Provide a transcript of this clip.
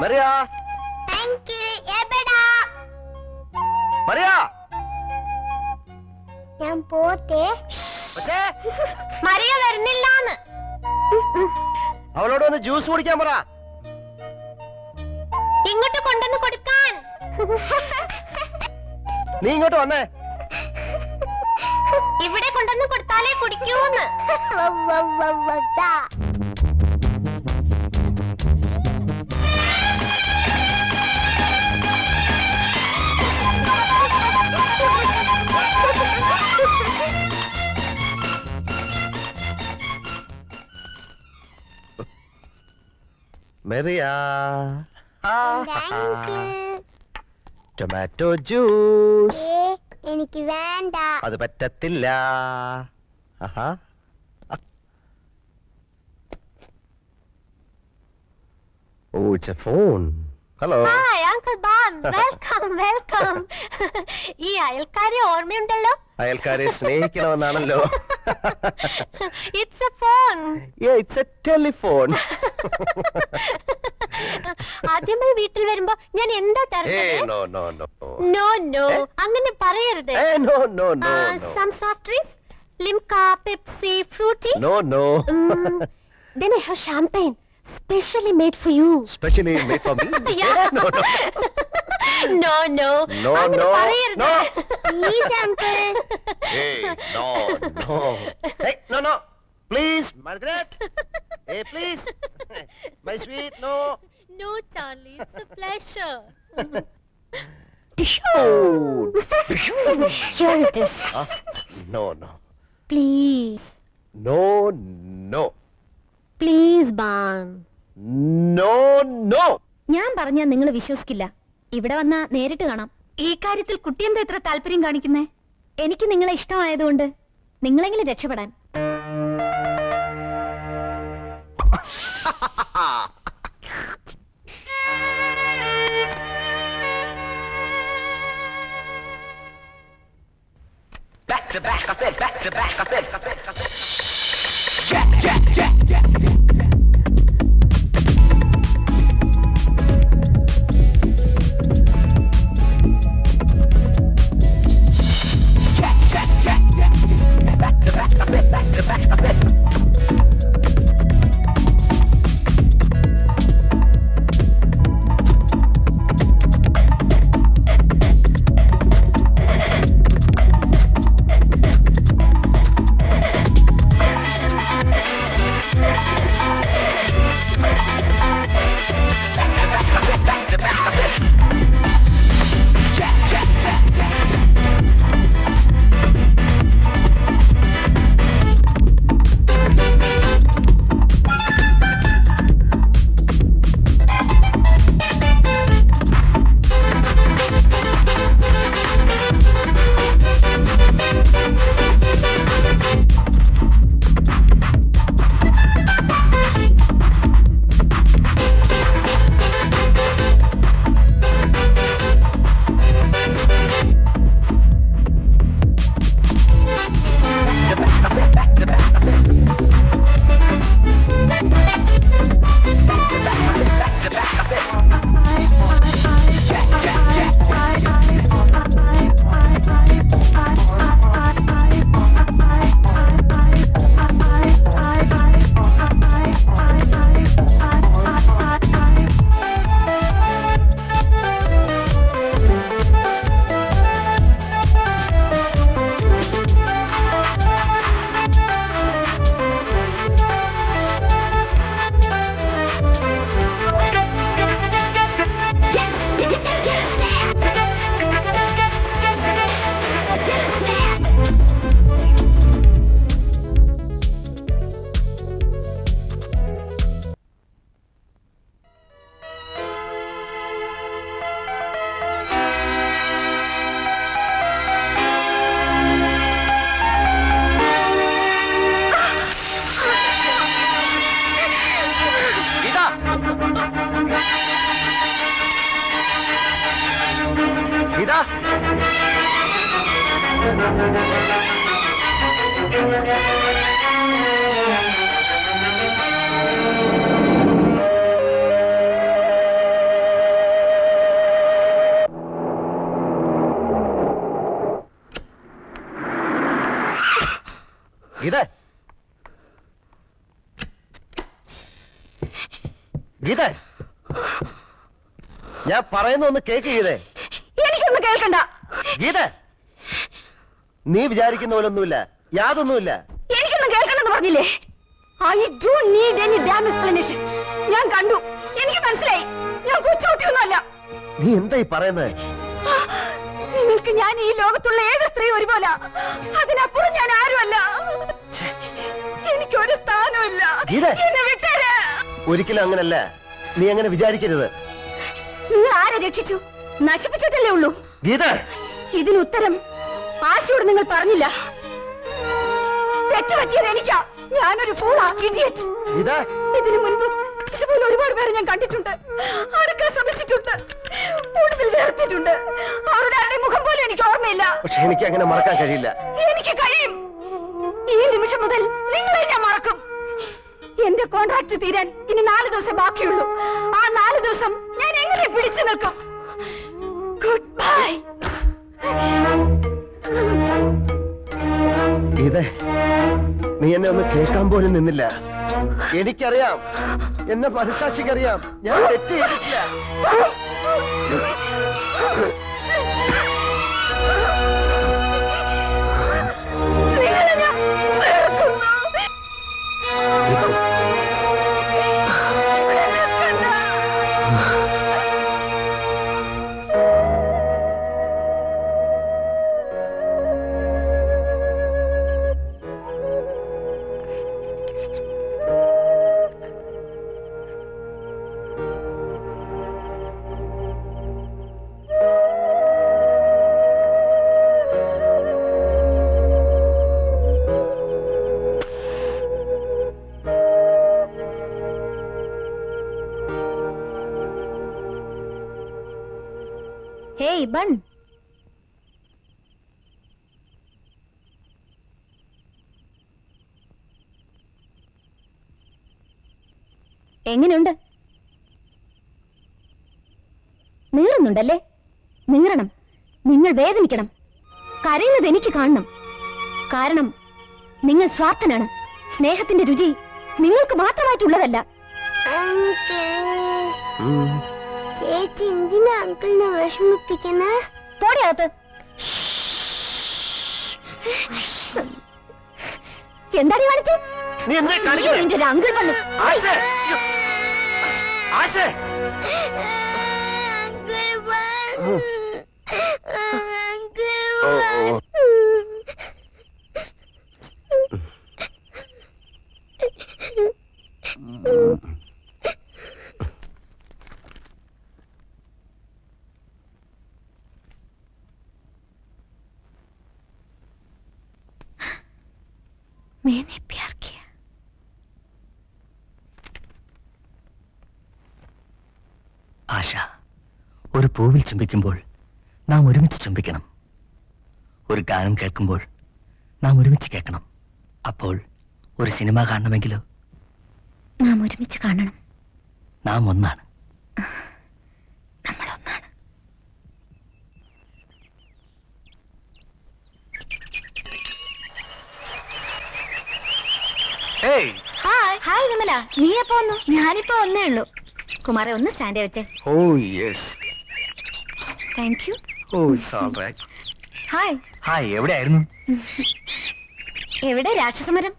മറിയ മറിയ ഞാൻ പോട്ടെ. മറിയ വരുന്നില്ലാന്ന്. അവളോട് ഒന്ന് ജ്യൂസ് കുടിക്കാൻ പറ. ഇങ്ങോട്ട് കൊണ്ടുവന്ന് കൊടുക്കാൻ. നീ ഇങ്ങോട്ട് വന്നേ. ഇവിടെ കൊണ്ടുവന്ന് കൊടുത്താലേ കുടിക്കൂന്ന്. Mariya tomato juice. എനിക്ക് വേണ്ട. അത് പറ്റത്തില്ല. Oh, it's a phone. Hello. Hi, Uncle Bon. Welcome, welcome. ഈ അയൽക്കാരെ ഓർമ്മയുണ്ടല്ലോ? അയൽക്കാരെ സ്നേഹിക്കണമെന്നാണല്ലോ. It's a phone. Yeah, it's a telephone. ആദ്യമായി വീട്ടിൽ വരുമ്പോ ഞാൻ എന്താ തരുന്നത്? Hey, no, no, no. No, no. അങ്ങനെ പറയരുത്. Hey, no, no, no, no. Some soft drinks? Limca, Pepsi, fruity? No, no. Then I have champagne. Specially made for you. Specially made for me? Yeah. No, no. No, no. No, no. No. Please, uncle. Hey, no, no. Hey, no, no. Please, Margaret. Hey, please. My sweet, no. No, Charlie. It's a pleasure. Oh. Here it is. No, no. Please. No, no. Please, Ban. No, no. ഞാൻ പറഞ്ഞാൽ നിങ്ങൾ വിശ്വസിക്കില്ല. ഇവിടെ വന്നാ നേരിട്ട് കാണാം. ഈ കാര്യത്തിൽ കുട്ടി എന്താ എത്ര താല്പര്യം കാണിക്കുന്നേ? എനിക്ക് നിങ്ങളെ ഇഷ്ടമായതുകൊണ്ട് നിങ്ങളെങ്കിലും രക്ഷപ്പെടാൻ. Back to back, I said, back to back, I said, I said, I said. Geetha, ഞാൻ പറയുന്ന ഒന്ന് കേക്ക് ഗീതേ. എനിക്കൊന്നും കേൾക്കണ്ട. ഗീത, നീ വിചാരിക്കുന്ന പോലൊന്നുമില്ല, യാതൊന്നുമില്ല. എനിക്കൊന്നും കേൾക്കണമെന്ന് പറഞ്ഞില്ലേ? I don't need any dam explanation. ഞാൻ കണ്ടു, എനിക്ക് മനസ്സിലായി. ഞാൻ കൊച്ചുകുട്ടിയൊന്നുമല്ല. നീ എന്തായി പറയുന്നത്? നിങ്ങൾക്ക് ഞാൻ ഈ ലോകത്തുള്ള ഏത് സ്ത്രീ ഒരുപോലെ, അതിനപ്പുറം ഞാൻ ആരുമല്ല. എനിക്കൊരു സ്ഥാനമില്ല. എന്നെ വിട്ടേര്. ഒരിക്കലും അങ്ങനല്ല, നീ അങ്ങനെ വിചാരിക്കരുത്. നിങ്ങൾ ആരെ രക്ഷിച്ചു? നശിപ്പിച്ചിട്ടല്ലേ ഉള്ളൂ. ഗീത, ഇതിന് ഉത്തരം ആശയോട് നിങ്ങൾ പറഞ്ഞില്ല. തെറ്റുപറ്റിയത് എനിക്കാ. ഞാനൊരു ഫൂളാ, ഇഡിയറ്റ്. ഇതിനു മുൻപ് ഇതുപോലെ ഒരുപാട് പേരെ ഞാൻ കണ്ടിട്ടുണ്ട്, അടുക്കാൻ ശ്രമിച്ചിട്ടുണ്ട്, കൂടുതൽ വേർത്തിട്ടുണ്ട്. അവരുടെ ആരുടെ മുഖം പോലും എനിക്ക് ഓർമ്മയില്ല. പക്ഷെ എനിക്ക് അങ്ങനെ മറക്കാൻ കഴിയില്ല. എനിക്ക് കഴിയും. ഈ നിമിഷം മുതൽ നിങ്ങളെ ഞാൻ മറക്കും. എന്റെ കോൺട്രാക്ട് തീരാൻ ഇനി 4 ദിവസം ബാക്കിയുള്ളൂ. ആ 4 ദിവസം ഞാൻ എങ്ങനെ പിടിച്ചു നിൽക്കും? Good bye. ഗീതേ, നീ എന്നെ ഒന്ന് കേൾക്കാൻ പോലും നിന്നില്ല. എനിക്കറിയാം, എന്നെ മനസ്സാക്ഷിക്കറിയാം, ഞാൻ തെറ്റ് ചെയ്തിട്ടില്ല. ഹേയ് ബൺ, എങ്ങനെയുണ്ട്? നീറുന്നുണ്ടല്ലേ? നീറണം. നിങ്ങൾ വേദനിക്കണം. കരയുന്നത് എനിക്ക് കാണണം. കാരണം നിങ്ങൾ സ്വാർത്ഥനാണ്. സ്നേഹത്തിന്റെ രുചി നിങ്ങൾക്ക് മാത്രമായിട്ടുള്ളതല്ല. ചേച്ചി എന്തിനാ അങ്കിളിനെ വിഷമിപ്പിക്കണേ? പോടിയകത്ത്. എന്താടി കാണിച്ചേ? ഒരു അങ്കിൾ വന്നു. मैंने प्यार किया. ആശ, ഒരു പൂവിൽ ചുംബിക്കുമ്പോൾ നാം ഒരുമിച്ച് ചുംബിക്കണം. ഒരു ഗാനം കേൾക്കുമ്പോൾ നാം ഒരുമിച്ച് കേൾക്കണം. അപ്പോൾ ഒരു സിനിമ കാണണമെങ്കിലോ നാം ഒരുമിച്ച് കാണണം. നാം ഒന്നാണ്. നമ്മൾ ഒന്നാണ്. ഹായ് ഹായ് വിമല, നീ എപ്പോ വന്നു? ഞാനിപ്പോ വന്നേ ഉള്ളൂ. കുമാരെ ഒന്ന് സ്റ്റാൻഡ് വെച്ചേ. Oh yes. Thank you. Oh it's all right. Hi. Hi, എവിടെയായിരുന്നു? എവിടെ രാക്ഷസമരം?